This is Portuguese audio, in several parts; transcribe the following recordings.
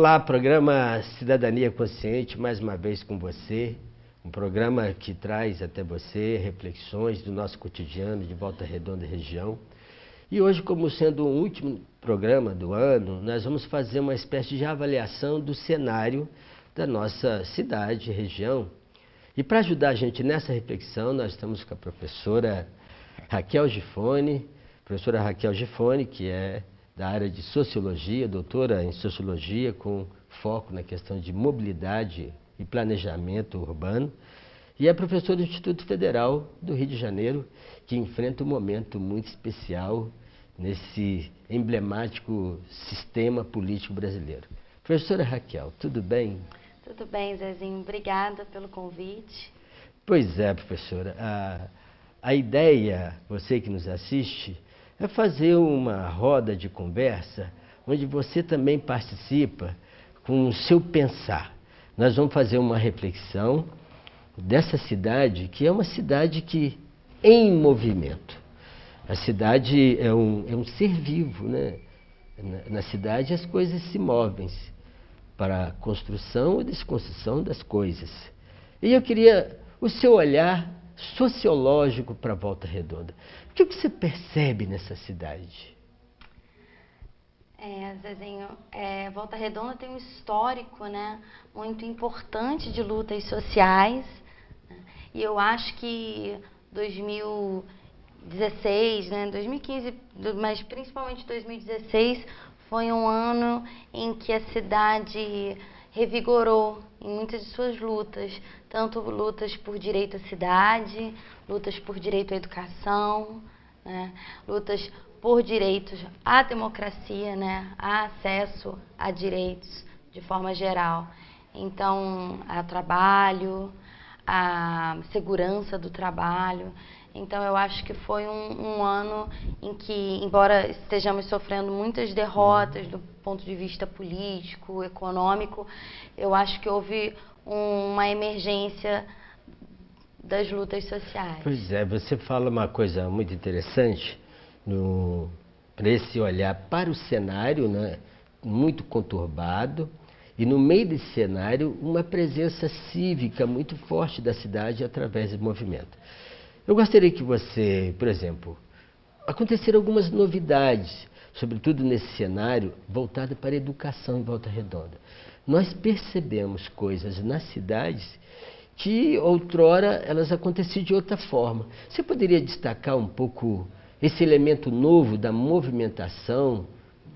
Olá, programa Cidadania Consciente, mais uma vez com você. Um programa que traz até você reflexões do nosso cotidiano de Volta Redonda e região. E hoje, como sendo o último programa do ano, nós vamos fazer uma espécie de avaliação do cenário da nossa cidade, região. E para ajudar a gente nessa reflexão, nós estamos com a professora Raquel Gifone, que é da área de Sociologia, doutora em Sociologia, com foco na questão de mobilidade e planejamento urbano, e é professora do Instituto Federal do Rio de Janeiro, que enfrenta um momento muito especial nesse emblemático sistema político brasileiro. Professora Raquel, tudo bem? Tudo bem, Zezinho. Obrigada pelo convite. Pois é, professora. A ideia, você que nos assiste, é fazer uma roda de conversa onde você também participa com o seu pensar. Nós vamos fazer uma reflexão dessa cidade, que é uma cidade que em movimento. A cidade é um ser vivo, né? Na cidade as coisas se movem para a construção e desconstrução das coisas. E eu queria o seu olhar sociológico para Volta Redonda. O que você percebe nessa cidade? Zezinho, Volta Redonda tem um histórico, né, muito importante de lutas sociais, né, e eu acho que 2016, né, 2015, mas principalmente 2016, foi um ano em que a cidade revigorou em muitas de suas lutas, tanto lutas por direito à cidade, lutas por direito à educação, né, lutas por direitos à democracia, né, a acesso a direitos de forma geral. Então, a trabalho, a segurança do trabalho. Então, eu acho que foi um ano em que, embora estejamos sofrendo muitas derrotas do ponto de vista político, econômico, eu acho que houve uma emergência das lutas sociais. Pois é, você fala uma coisa muito interessante para esse olhar para o cenário, né, muito conturbado, e no meio desse cenário uma presença cívica muito forte da cidade através do movimento. Eu gostaria que você, por exemplo, aconteceram algumas novidades, sobretudo nesse cenário voltado para a educação em Volta Redonda. Nós percebemos coisas nas cidades que outrora elas aconteciam de outra forma. Você poderia destacar um pouco esse elemento novo da movimentação,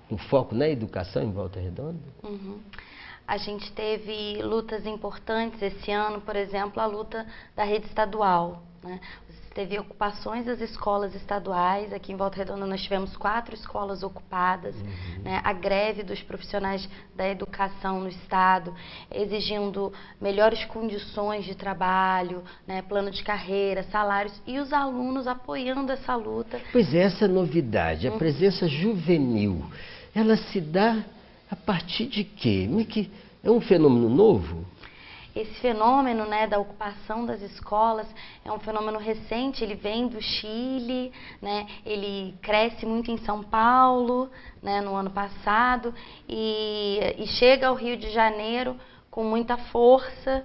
com foco na educação em Volta Redonda? Uhum. A gente teve lutas importantes esse ano, por exemplo, a luta da rede estadual, né? Teve ocupações das escolas estaduais. Aqui em Volta Redonda nós tivemos 4 escolas ocupadas, né? A greve dos profissionais da educação no estado, exigindo melhores condições de trabalho, né? Plano de carreira, salários, e os alunos apoiando essa luta. Pois é, essa novidade, a presença juvenil, ela se dá a partir de quê? É um fenômeno novo? Esse fenômeno, né, da ocupação das escolas é um fenômeno recente, ele vem do Chile, né, ele cresce muito em São Paulo, né, no ano passado, e chega ao Rio de Janeiro com muita força.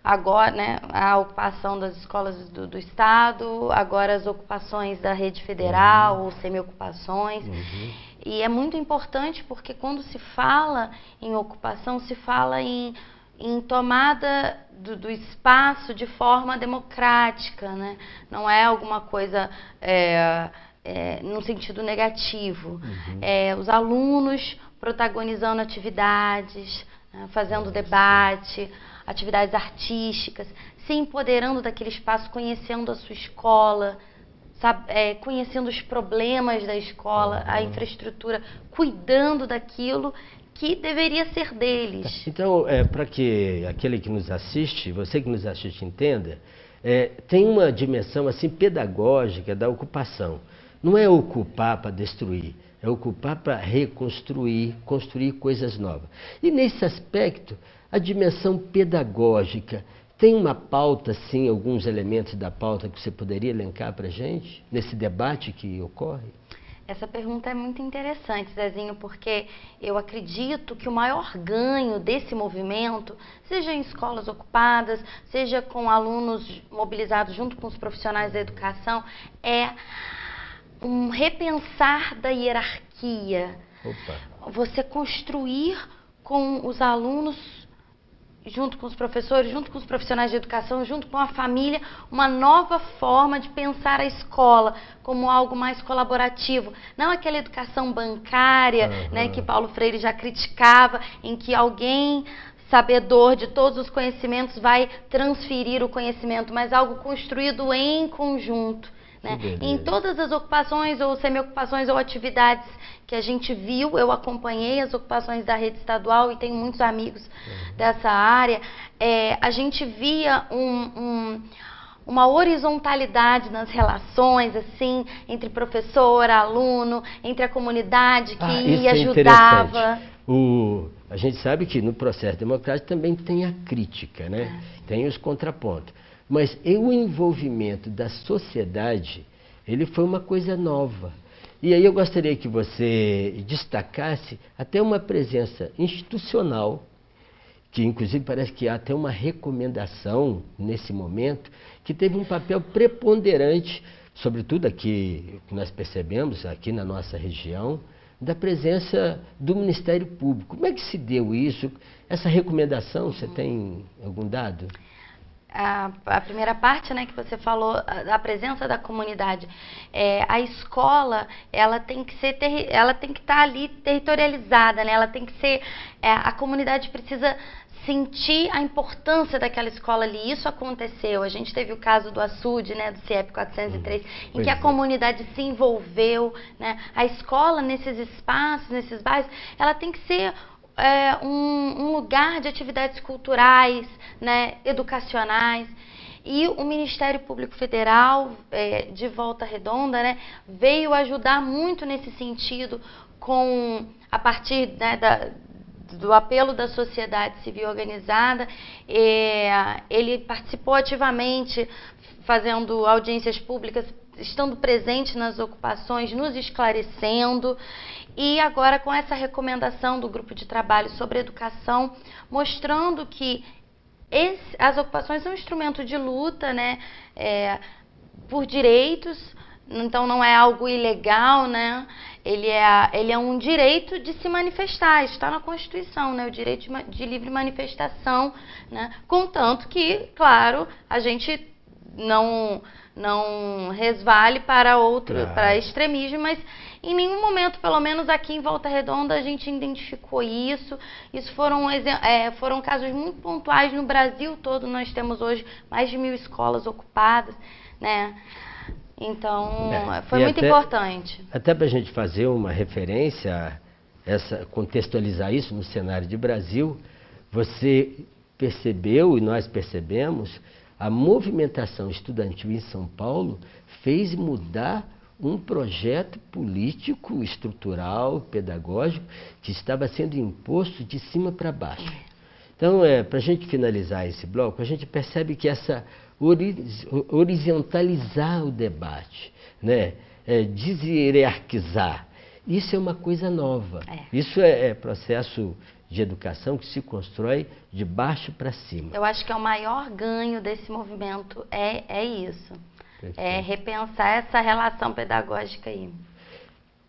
Agora, né, a ocupação das escolas do Estado, agora as ocupações da rede federal, ou semi-ocupações. E é muito importante porque quando se fala em ocupação, se fala em tomada do espaço de forma democrática, né? Não é alguma coisa no sentido negativo. Os alunos protagonizando atividades, né? Fazendo debate, atividades artísticas, se empoderando daquele espaço, conhecendo a sua escola, conhecendo os problemas da escola, a infraestrutura, cuidando daquilo que deveria ser deles. Então, para que aquele que nos assiste, você que nos assiste entenda, tem uma dimensão assim pedagógica da ocupação. Não é ocupar para destruir, é ocupar para reconstruir, construir coisas novas. E nesse aspecto, a dimensão pedagógica tem uma pauta, sim, alguns elementos da pauta que você poderia elencar para a gente, nesse debate que ocorre? Essa pergunta é muito interessante, Zezinho, porque eu acredito que o maior ganho desse movimento, seja em escolas ocupadas, seja com alunos mobilizados junto com os profissionais da educação, é um repensar da hierarquia. Opa. Você construir com os alunos, junto com os professores, junto com os profissionais de educação, junto com a família, uma nova forma de pensar a escola como algo mais colaborativo. Não aquela educação bancária, né, que Paulo Freire já criticava, em que alguém sabedor de todos os conhecimentos vai transferir o conhecimento, mas algo construído em conjunto. Né? Em todas as ocupações ou semi-ocupações ou atividades que a gente viu, eu acompanhei as ocupações da rede estadual e tenho muitos amigos dessa área, a gente via uma horizontalidade nas relações, assim, entre professor, aluno, entre a comunidade que ia e ajudava. A gente sabe que no processo democrático também tem a crítica, né? Tem os contrapontos. Mas o envolvimento da sociedade, ele foi uma coisa nova. E aí eu gostaria que você destacasse até uma presença institucional, que inclusive parece que há até uma recomendação nesse momento, que teve um papel preponderante, sobretudo aqui, que nós percebemos aqui na nossa região, da presença do Ministério Público. Como é que se deu isso? Essa recomendação, você tem algum dado? A primeira parte, né, que você falou, a presença da comunidade, a escola, ela tem que estar ali territorializada, né? Ela tem que ser, a comunidade precisa sentir a importância daquela escola ali. Isso aconteceu. A gente teve o caso do açude, né, do CIEP 403, em que a comunidade se envolveu, né? A escola, nesses espaços, nesses bairros, ela tem que ser um lugar de atividades culturais, né, educacionais. E o Ministério Público Federal, de Volta Redonda, né, veio ajudar muito nesse sentido, a partir, né, do apelo da sociedade civil organizada. Ele participou ativamente, fazendo audiências públicas, estando presente nas ocupações, nos esclarecendo. E agora com essa recomendação do grupo de trabalho sobre educação, mostrando que as ocupações são um instrumento de luta, né, por direitos, então não é algo ilegal, né? Ele é um direito de se manifestar, está na Constituição, né? O direito de livre manifestação, né? Contanto que, claro, a gente não resvale para para extremismo, mas em nenhum momento, pelo menos aqui em Volta Redonda, a gente identificou isso. Isso foram casos muito pontuais no Brasil todo. Nós temos hoje mais de 1000 escolas ocupadas, né? Então, foi muito importante. Até para a gente fazer uma referência, contextualizar isso no cenário de Brasil, você percebeu e nós percebemos, a movimentação estudantil em São Paulo fez mudar um projeto político, estrutural, pedagógico, que estava sendo imposto de cima para baixo. Então, para a gente finalizar esse bloco, a gente percebe que essa horizontalizar o debate, né, deshierarquizar, isso é uma coisa nova. Isso é processo de educação que se constrói de baixo para cima. Eu acho que é o maior ganho desse movimento, é isso. Perfeito. Repensar essa relação pedagógica aí.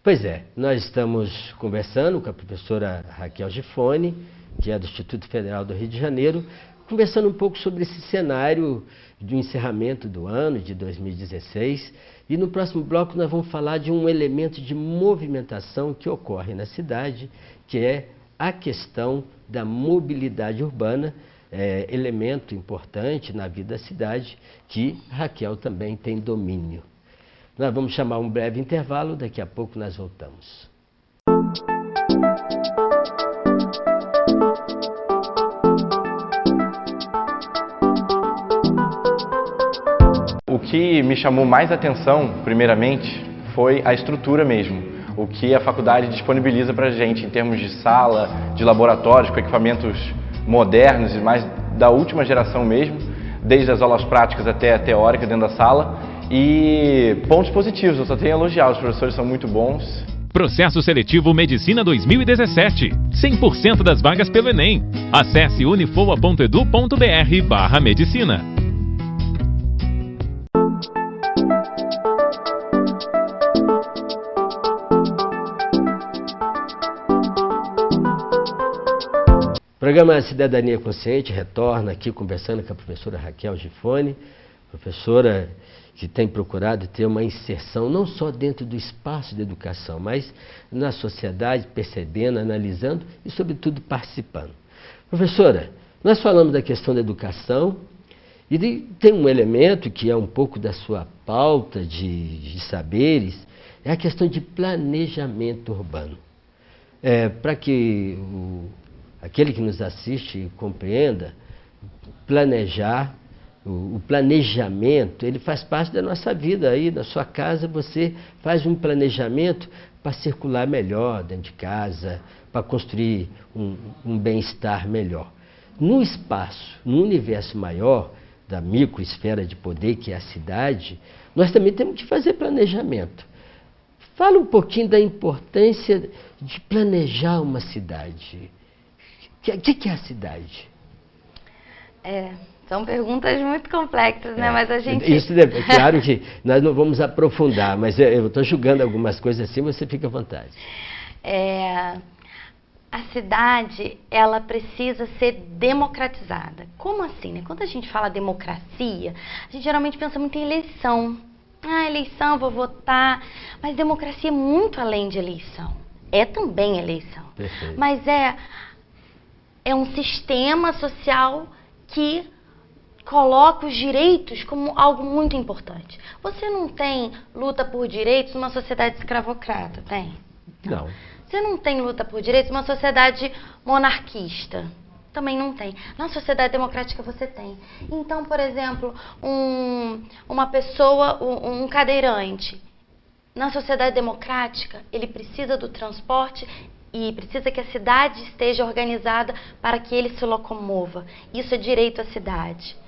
Pois é, nós estamos conversando com a professora Raquel Gifone, que é do Instituto Federal do Rio de Janeiro, conversando um pouco sobre esse cenário do encerramento do ano de 2016. E no próximo bloco nós vamos falar de um elemento de movimentação que ocorre na cidade, que é a questão da mobilidade urbana, elemento importante na vida da cidade, que Raquel também tem domínio. Nós vamos chamar um breve intervalo, daqui a pouco nós voltamos. O que me chamou mais atenção, primeiramente, foi a estrutura mesmo. O que a faculdade disponibiliza para a gente em termos de sala, de laboratórios, com equipamentos modernos e mais da última geração mesmo, desde as aulas práticas até a teórica dentro da sala. E pontos positivos, eu só tenho a elogiar, os professores são muito bons. Processo Seletivo Medicina 2017. 100% das vagas pelo Enem. Acesse unifoa.edu.br/medicina. O programa Cidadania Consciente retorna aqui conversando com a professora Raquel Gifone, professora que tem procurado ter uma inserção não só dentro do espaço de educação, mas na sociedade, percebendo, analisando e, sobretudo, participando. Professora, nós falamos da questão da educação e tem um elemento que é um pouco da sua pauta de saberes, é a questão de planejamento urbano. Para que aquele que nos assiste compreenda, planejar, o planejamento, ele faz parte da nossa vida. Aí na sua casa você faz um planejamento para circular melhor dentro de casa, para construir um bem-estar melhor. No espaço, no universo maior da microesfera de poder, que é a cidade, nós também temos que fazer planejamento. Fala um pouquinho da importância de planejar uma cidade. O que é a cidade? São perguntas muito complexas, né? Mas a gente... Isso é claro que nós não vamos aprofundar, mas eu estou julgando algumas coisas assim, você fica à vontade. A cidade, ela precisa ser democratizada. Como assim, né? Quando a gente fala democracia, a gente geralmente pensa muito em eleição. Eleição, vou votar. Mas democracia é muito além de eleição. É também eleição. Perfeito. Mas é um sistema social que coloca os direitos como algo muito importante. Você não tem luta por direitos numa sociedade escravocrata, tem? Não. Você não tem luta por direitos numa sociedade monarquista. Também não tem. Na sociedade democrática você tem. Então, por exemplo, uma pessoa, um cadeirante, na sociedade democrática, ele precisa do transporte e precisa que a cidade esteja organizada para que ele se locomova. Isso é direito à cidade.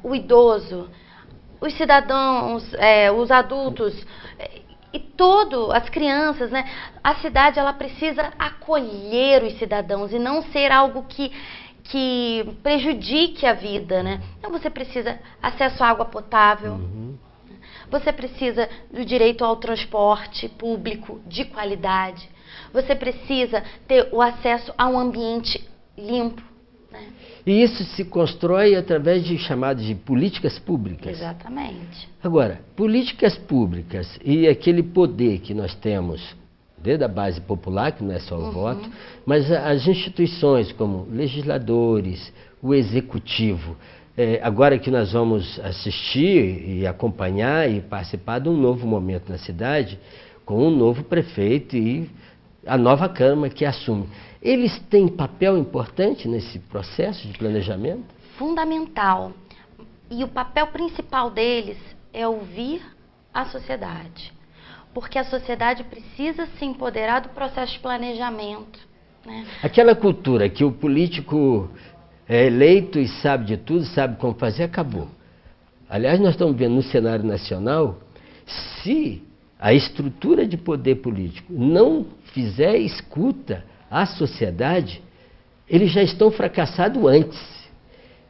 O idoso, os cidadãos, os adultos e as crianças, né? A cidade, ela precisa acolher os cidadãos e não ser algo que prejudique a vida, né? Então você precisa acesso à água potável, você precisa do direito ao transporte público de qualidade, você precisa ter o acesso a um ambiente limpo, né? E isso se constrói através de chamadas de políticas públicas. Exatamente. Agora, políticas públicas e aquele poder que nós temos, desde a base popular, que não é só o voto, mas as instituições como legisladores, o executivo. Agora que nós vamos assistir e acompanhar e participar de um novo momento na cidade, com um novo prefeito e a nova Câmara que assume. Eles têm papel importante nesse processo de planejamento? Fundamental. E o papel principal deles é ouvir a sociedade. Porque a sociedade precisa se empoderar do processo de planejamento, né? Aquela cultura que o político é eleito e sabe de tudo, sabe como fazer, acabou. Aliás, nós estamos vendo no cenário nacional, se a estrutura de poder político não fizer escuta à sociedade, eles já estão fracassados antes.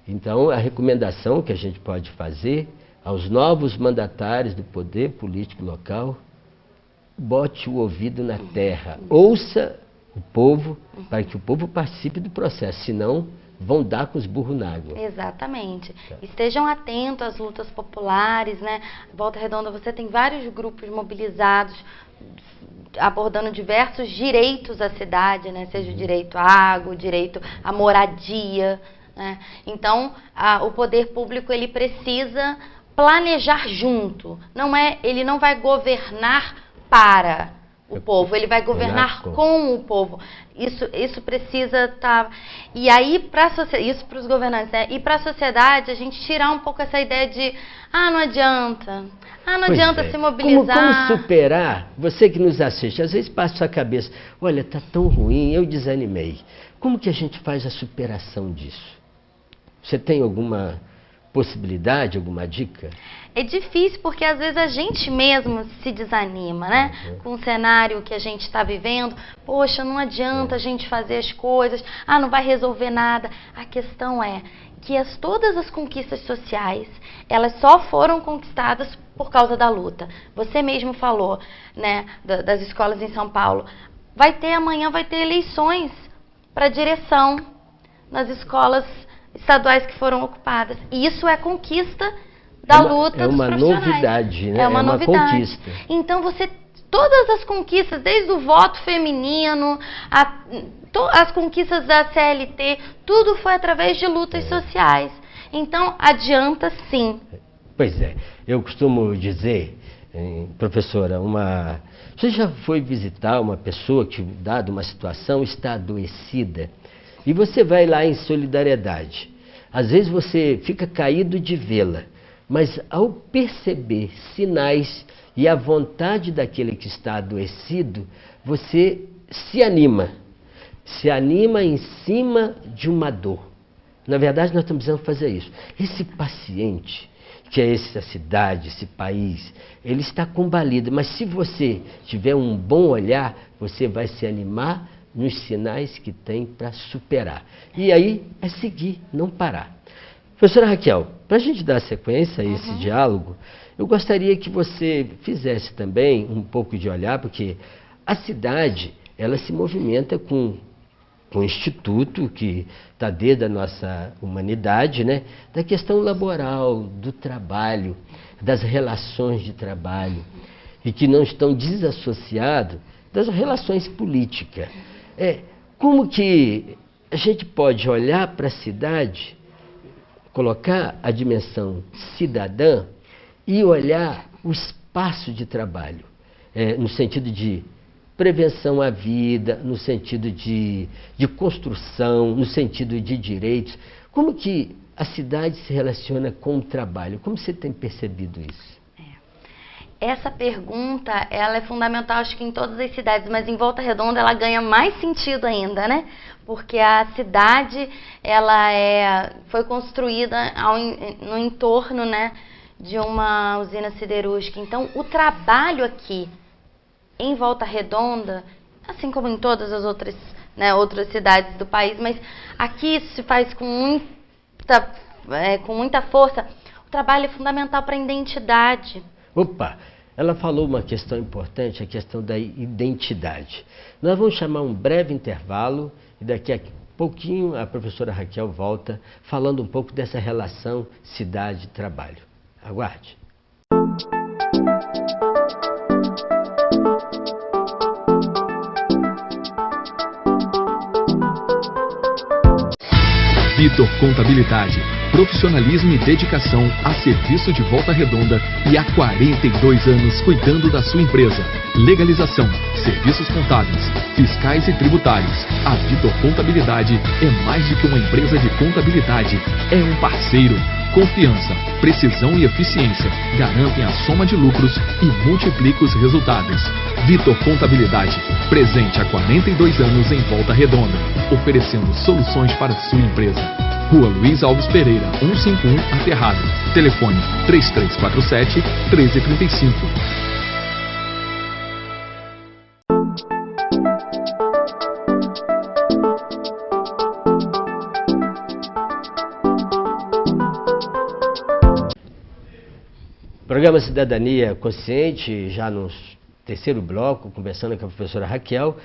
Então, a recomendação que a gente pode fazer aos novos mandatários do poder político local: bote o ouvido na terra, ouça o povo, para que o povo participe do processo, senão vão dar com os burros na água. Exatamente. Estejam atentos às lutas populares, né? Volta Redonda, você tem vários grupos mobilizados, abordando diversos direitos à cidade, né? Seja o direito à água, o direito à moradia, né? Então, o poder público, ele precisa planejar junto. Ele não vai governar para o povo, ele vai governar com o povo. Isso precisa estar... E aí, isso para os governantes, né? E para a sociedade, a gente tirar um pouco essa ideia de não adianta. Não adianta se mobilizar. Como superar? Você que nos assiste, às vezes passa a sua cabeça: olha, está tão ruim, eu desanimei. Como que a gente faz a superação disso? Você tem alguma possibilidade, alguma dica? É difícil porque às vezes a gente mesmo se desanima, né? Com o cenário que a gente está vivendo. Poxa, não adianta a gente fazer as coisas. Ah, não vai resolver nada. A questão é que todas as conquistas sociais, elas só foram conquistadas por causa da luta. Você mesmo falou, né, das escolas em São Paulo. Amanhã vai ter eleições para direção nas escolas estaduais que foram ocupadas. E isso é conquista da luta dos profissionais. É uma novidade, né? É uma novidade. Conquista. Então, todas as conquistas, desde o voto feminino, as conquistas da CLT, tudo foi através de lutas sociais. Então, adianta sim. Pois é, eu costumo dizer, professora, você já foi visitar uma pessoa que, dada uma situação, está adoecida, e você vai lá em solidariedade. Às vezes você fica caído de vê-la, mas ao perceber sinais e a vontade daquele que está adoecido, você se anima em cima de uma dor. Na verdade, nós estamos precisando fazer isso. Esse paciente, que é essa cidade, esse país, ele está combalido, mas se você tiver um bom olhar, você vai se animar nos sinais que tem para superar. E aí é seguir, não parar. Professora Raquel, para a gente dar sequência a esse diálogo, eu gostaria que você fizesse também um pouco de olhar, porque a cidade, ela se movimenta com um instituto que está desde a nossa humanidade, né, da questão laboral, do trabalho, das relações de trabalho, e que não estão desassociados das relações políticas. Como que a gente pode olhar para a cidade, colocar a dimensão cidadã e olhar o espaço de trabalho, no sentido de prevenção à vida, no sentido de construção, no sentido de direitos. Como que a cidade se relaciona com o trabalho? Como você tem percebido isso? Essa pergunta, ela é fundamental, acho que em todas as cidades, mas em Volta Redonda ela ganha mais sentido ainda, né? Porque a cidade, ela foi construída no entorno, né, de uma usina siderúrgica. Então, o trabalho aqui, em Volta Redonda, assim como em todas as outras, né, outras cidades do país, mas aqui se faz com muita força. O trabalho é fundamental para a identidade. Opa, ela falou uma questão importante, a questão da identidade. Nós vamos chamar um breve intervalo e daqui a pouquinho a professora Raquel volta falando um pouco dessa relação cidade-trabalho. Aguarde. Vitor Contabilidade, profissionalismo e dedicação a serviço de Volta Redonda e há 42 anos cuidando da sua empresa. Legalização, serviços contábeis, fiscais e tributários. A Vitor Contabilidade é mais do que uma empresa de contabilidade, é um parceiro. Confiança, precisão e eficiência garantem a soma de lucros e multiplicam os resultados. Vitor Contabilidade, presente há 42 anos em Volta Redonda, oferecendo soluções para a sua empresa. Rua Luiz Alves Pereira, 151, Aterrado. Telefone 3347-1335. Programa Cidadania Consciente, já no terceiro bloco, conversando com a professora Raquel.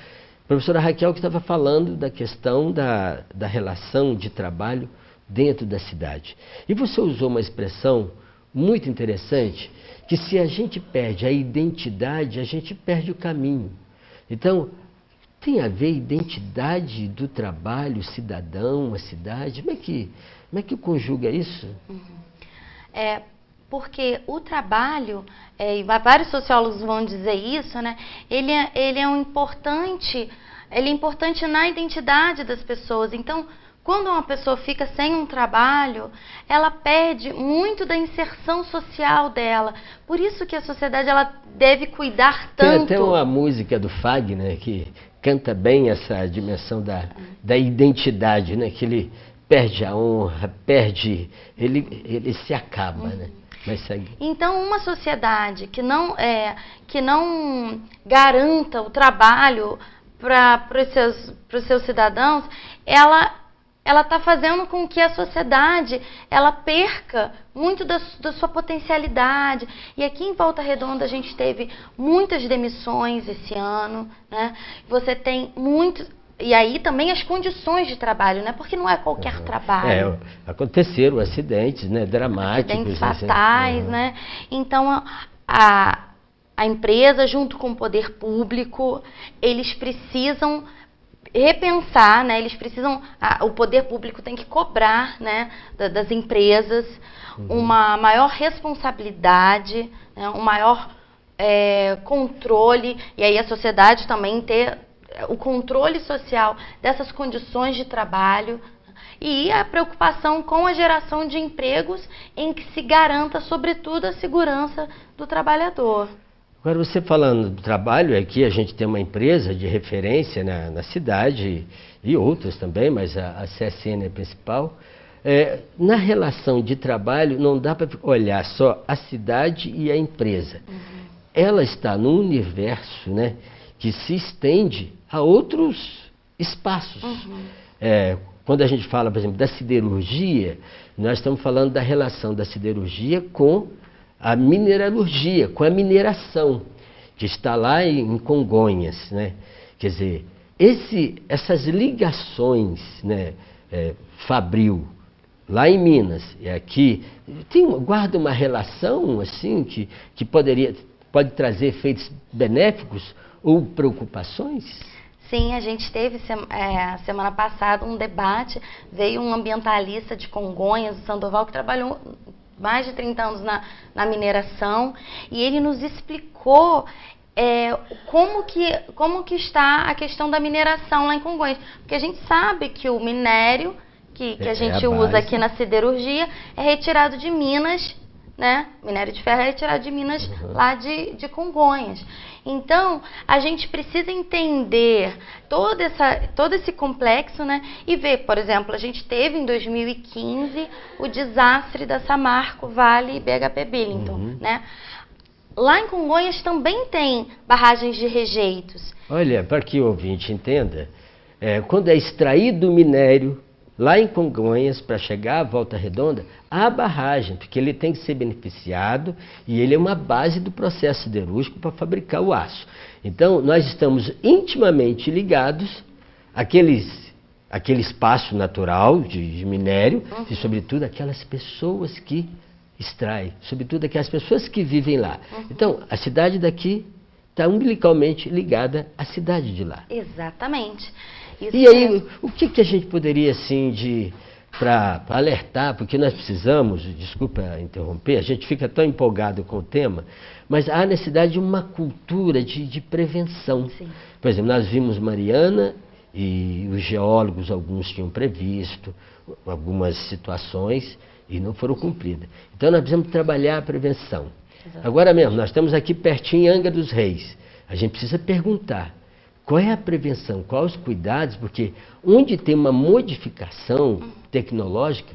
A professora Raquel que estava falando da questão da relação de trabalho dentro da cidade. E você usou uma expressão muito interessante, que se a gente perde a identidade, a gente perde o caminho. Então, tem a ver a identidade do trabalho, cidadão, a cidade. Como é que conjuga isso? Porque o trabalho, e vários sociólogos vão dizer isso, né? Ele é importante na identidade das pessoas. Então, quando uma pessoa fica sem um trabalho, ela perde muito da inserção social dela. Por isso que a sociedade ela deve cuidar tanto. Tem até uma música do Fagner que canta bem essa dimensão da identidade, né? Que ele perde a honra, ele se acaba, né? Mas segue. Então, uma sociedade que não garanta o trabalho para os seus cidadãos, ela está fazendo com que a sociedade ela perca muito da sua potencialidade. E aqui em Volta Redonda a gente teve muitas demissões esse ano, né? Você tem muitos... E aí também as condições de trabalho, né? Porque não é qualquer trabalho. Aconteceram acidentes, né? Dramáticos. Acidentes fatais, né? Então, a empresa, junto com o poder público, eles precisam repensar, né? Eles precisam... o poder público tem que cobrar, né? Das empresas uma maior responsabilidade, né? Um maior controle. E aí a sociedade também ter o controle social dessas condições de trabalho e a preocupação com a geração de empregos em que se garanta, sobretudo, a segurança do trabalhador. Agora, você falando do trabalho, aqui a gente tem uma empresa de referência na cidade e outras também, mas a CSN é a principal. Na relação de trabalho, não dá para olhar só a cidade e a empresa. Ela está num universo, né, que se estende a outros espaços. Quando a gente fala, por exemplo, da siderurgia, nós estamos falando da relação da siderurgia com a mineralurgia, com a mineração, que está lá em Congonhas, né? Quer dizer, essas ligações, né, Fabril, lá em Minas e aqui, guarda uma relação assim que pode trazer efeitos benéficos ou preocupações? Sim, a gente teve semana passada um debate, veio um ambientalista de Congonhas, do Sandoval, que trabalhou mais de 30 anos na mineração, e ele nos explicou como que está a questão da mineração lá em Congonhas. Porque a gente sabe que o minério que a gente usa aqui na siderurgia é retirado de Minas, né? Minério de ferro é retirado de Minas, lá de Congonhas. Então, a gente precisa entender todo esse complexo, né? E ver, por exemplo, a gente teve em 2015 o desastre da Samarco, Vale e BHP Billiton, né? Lá em Congonhas também tem barragens de rejeitos. Olha, para que o ouvinte entenda, quando é extraído o minério lá em Congonhas, para chegar à Volta Redonda, há barragem, porque ele tem que ser beneficiado e ele é uma base do processo siderúrgico para fabricar o aço. Então, nós estamos intimamente ligados àquele espaço natural de minério e, sobretudo, aquelas pessoas que extraem, sobretudo aquelas pessoas que vivem lá. Então, a cidade daqui está umbilicalmente ligada à cidade de lá. Exatamente. Isso e aí, mesmo. o que a gente poderia, assim, para alertar, porque nós precisamos, desculpa interromper, a gente fica tão empolgado com o tema, mas há necessidade de uma cultura de prevenção. Sim. Por exemplo, nós vimos Mariana e os geólogos, alguns tinham previsto algumas situações e não foram cumpridas. Então nós precisamos trabalhar a prevenção. Exatamente. Agora mesmo, nós estamos aqui pertinho em Angra dos Reis. A gente precisa perguntar qual é a prevenção, quais os cuidados, porque onde tem uma modificação tecnológica,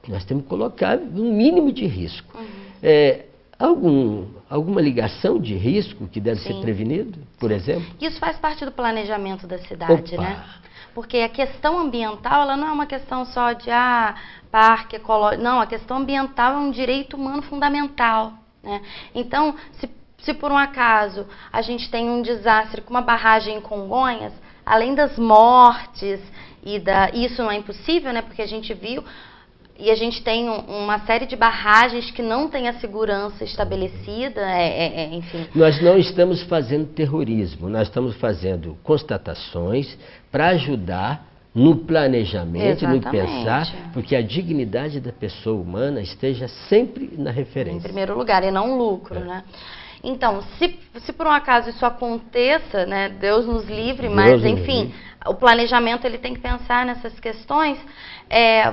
nós temos que colocar um mínimo de risco. Alguma ligação de risco que deve ser prevenido, por exemplo? Isso faz parte do planejamento da cidade, né? Porque a questão ambiental, ela não é uma questão só de parque ecológico. Não, a questão ambiental é um direito humano fundamental, né? Então, se por um acaso a gente tem um desastre com uma barragem em Congonhas, além das mortes isso não é impossível, né? Porque a gente viu e a gente tem uma série de barragens que não tem a segurança estabelecida, enfim. Nós não estamos fazendo terrorismo, nós estamos fazendo constatações para ajudar no planejamento, no pensar, porque a dignidade da pessoa humana esteja sempre na referência. Em primeiro lugar, e não lucro, né? Então, se por um acaso isso aconteça, né, Deus nos livre, mas enfim, o planejamento ele tem que pensar nessas questões.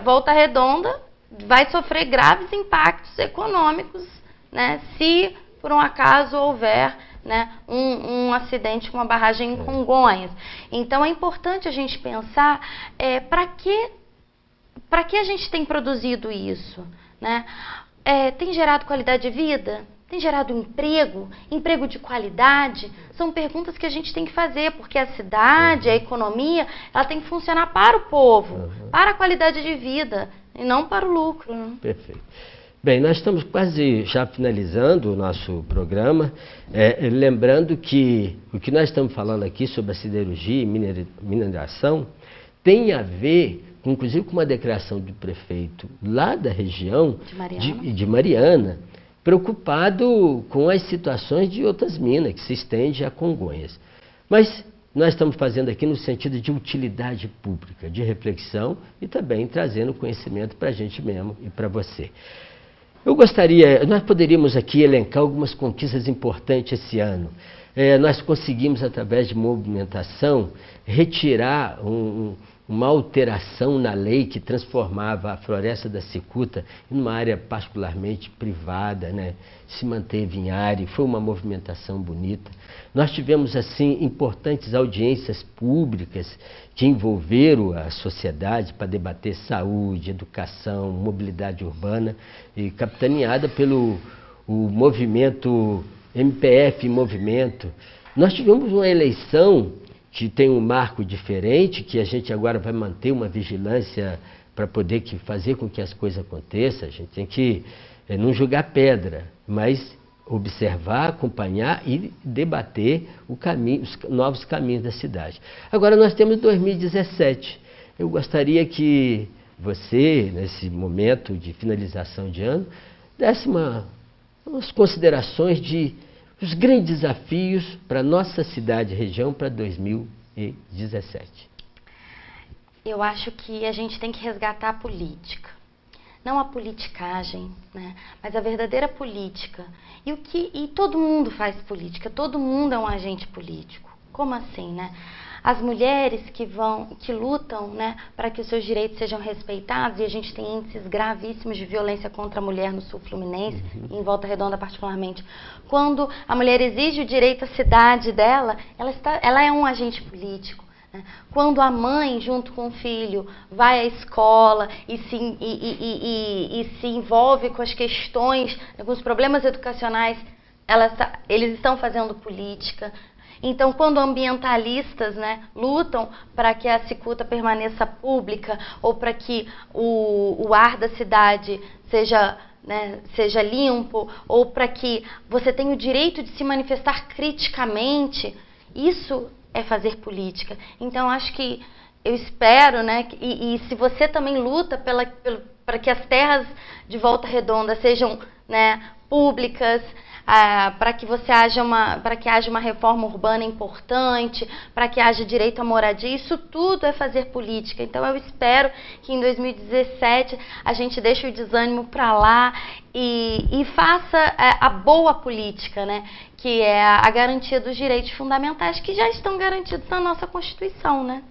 Volta Redonda vai sofrer graves impactos econômicos, né, se por um acaso houver, né, um acidente com uma barragem em Congonhas. Então é importante a gente pensar para que a gente tem produzido isso, né? Tem gerado qualidade de vida? Tem gerado emprego? Emprego de qualidade? São perguntas que a gente tem que fazer, porque a cidade, a economia, ela tem que funcionar para o povo, para a qualidade de vida, e não para o lucro. Né? Perfeito. Bem, nós estamos quase já finalizando o nosso programa, lembrando que o que nós estamos falando aqui sobre a siderurgia e mineração tem a ver, inclusive, com uma declaração do prefeito lá da região de Mariana, preocupado com as situações de outras minas, que se estende a Congonhas. Mas nós estamos fazendo aqui no sentido de utilidade pública, de reflexão e também trazendo conhecimento para a gente mesmo e para você. Nós poderíamos aqui elencar algumas conquistas importantes esse ano. Nós conseguimos, através de movimentação, retirar uma alteração na lei que transformava a Floresta da Cicuta em uma área particularmente privada, né? Se manteve em área, foi uma movimentação bonita. Nós tivemos, assim, importantes audiências públicas que envolveram a sociedade para debater saúde, educação, mobilidade urbana, e capitaneada pelo movimento MPF Movimento. Nós tivemos uma eleição que tem um marco diferente, que a gente agora vai manter uma vigilância para poder fazer com que as coisas aconteçam. A gente tem que não jogar pedra, mas observar, acompanhar e debater os novos caminhos da cidade. Agora nós temos 2017. Eu gostaria que você, nesse momento de finalização de ano, desse umas considerações os grandes desafios para a nossa cidade e região para 2017. Eu acho que a gente tem que resgatar a política. Não a politicagem, né? Mas a verdadeira política. E todo mundo faz política, todo mundo é um agente político. Como assim, né? As mulheres que lutam, né, para que os seus direitos sejam respeitados, e a gente tem índices gravíssimos de violência contra a mulher no sul fluminense, e em Volta Redonda particularmente. Quando a mulher exige o direito à cidade dela, ela é um agente político. Né? Quando a mãe, junto com o filho, vai à escola e se envolve com as questões, com os problemas educacionais, eles estão fazendo política. Então, quando ambientalistas, né, lutam para que a cicuta permaneça pública ou para que o ar da cidade seja limpo ou para que você tenha o direito de se manifestar criticamente, isso é fazer política. Então, acho que eu espero, né, e se você também luta para que as terras de Volta Redonda sejam, né, públicas, para que haja uma reforma urbana importante, para que haja direito à moradia, isso tudo é fazer política. Então eu espero que em 2017 a gente deixe o desânimo para lá e faça a boa política, né? Que é a garantia dos direitos fundamentais que já estão garantidos na nossa Constituição, né?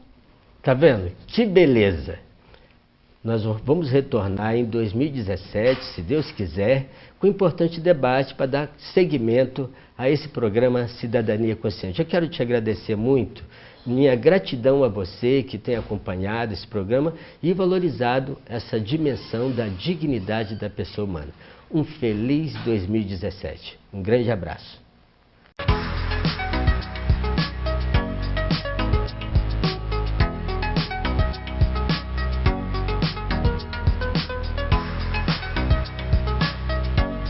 Tá vendo? Que beleza! Nós vamos retornar em 2017, se Deus quiser, com um importante debate para dar seguimento a esse programa Cidadania Consciente. Eu quero te agradecer muito, minha gratidão a você que tem acompanhado esse programa e valorizado essa dimensão da dignidade da pessoa humana. Um feliz 2017. Um grande abraço.